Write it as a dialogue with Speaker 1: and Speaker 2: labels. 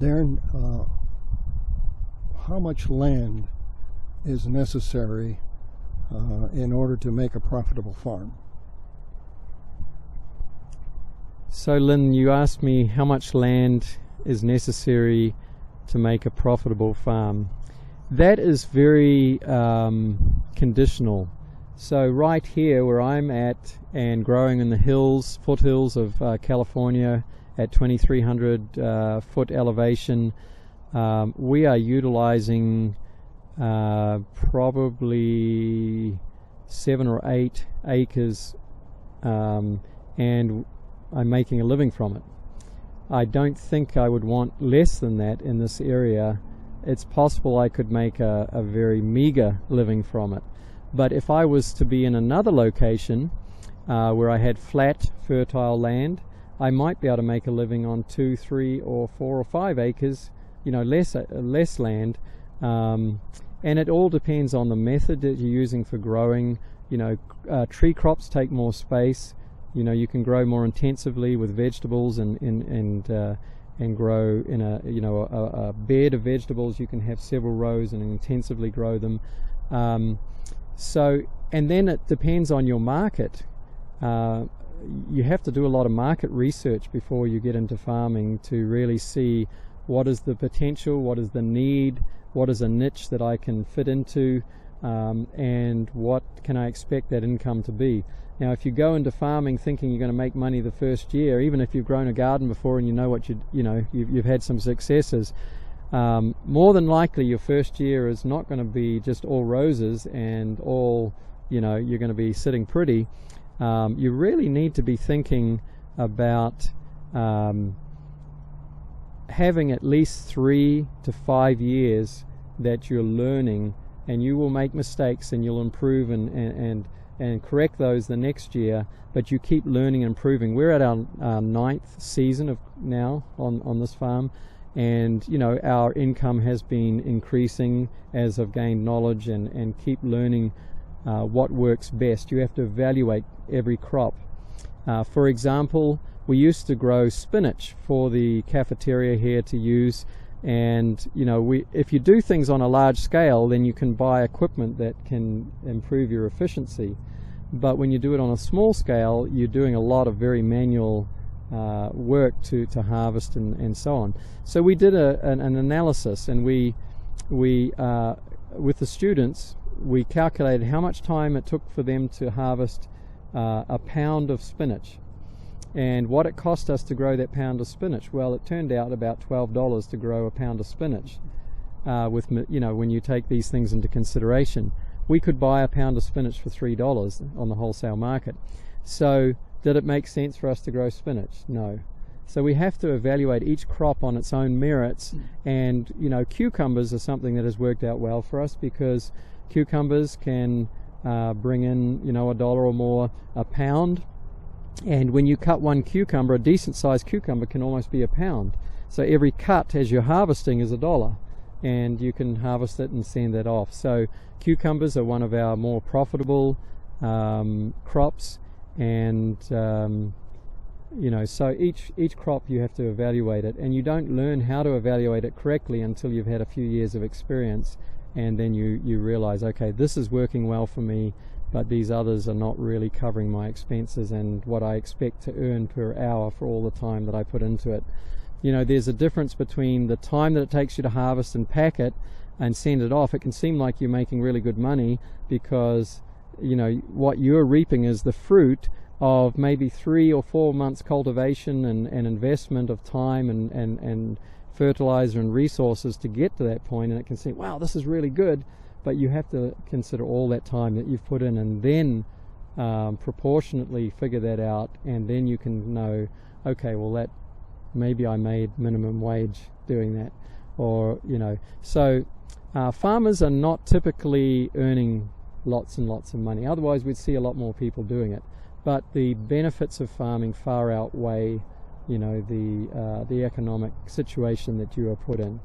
Speaker 1: Darren, how much land is necessary in order to make a profitable farm?
Speaker 2: So Lynn, you asked me how much land is necessary to make a profitable farm. That is very conditional. So right here where I'm at and growing in the foothills of California at 2,300 foot elevation, we are utilizing probably 7 or 8 acres, and I'm making a living from it. I don't think I would want less than that in this area. It's possible I could make a very meager living from it. But if I was to be in another location where I had flat, fertile land, I might be able to make a living on 2, 3, or 4 or 5 acres, less land. And it all depends on the method that you're using for growing. Tree crops take more space. You can grow more intensively with vegetables and grow in a bed of vegetables. You can have several rows and intensively grow them. And then it depends on your market. You have to do a lot of market research before you get into farming to really see what is the potential, what is the need, what is a niche that I can fit into, and what can I expect that income to be. Now, if you go into farming thinking you're going to make money the first year, even if you've grown a garden before and you know what you've had some successes, more than likely your first year is not going to be just all roses and all, you're going to be sitting pretty. You really need to be thinking about having at least 3 to 5 years that you're learning, and you will make mistakes and you'll improve and correct those the next year, but you keep learning and improving. We're at our 9th season of now on this farm, and our income has been increasing as I've gained knowledge and keep learning what works best. You have to evaluate every crop. For example, we used to grow spinach for the cafeteria here to use, and if you do things on a large scale, then you can buy equipment that can improve your efficiency. But when you do it on a small scale, you're doing a lot of very manual work to harvest and so on. So we did an analysis, and we with the students, we calculated how much time it took for them to harvest a pound of spinach and what it cost us to grow that pound of spinach. Well, it turned out about $12 to grow a pound of spinach. When you take these things into consideration, we could buy a pound of spinach for $3 on the wholesale market. So did it make sense for us to grow spinach? No. So we have to evaluate each crop on its own merits. And cucumbers are something that has worked out well for us, because cucumbers can bring in $1 or more a pound, and when you cut one cucumber, a decent sized cucumber can almost be a pound. So every cut as you're harvesting is $1, and you can harvest it and send that off. So cucumbers are one of our more profitable crops, and so each crop you have to evaluate it, and you don't learn how to evaluate it correctly until you've had a few years of experience, and then you realize, okay, this is working well for me, but these others are not really covering my expenses and what I expect to earn per hour for all the time that I put into it. There's a difference between the time that it takes you to harvest and pack it and send it off. It can seem like you're making really good money because what you're reaping is the fruit of maybe 3 or 4 months cultivation and investment of time and fertilizer and resources to get to that point, and it can seem, wow, this is really good, but you have to consider all that time that you've put in, and then proportionately figure that out, and then you can know, okay, well, that maybe I made minimum wage doing that, or so farmers are not typically earning lots and lots of money. Otherwise we'd see a lot more people doing it, but the benefits of farming far outweigh the economic situation that you are put in.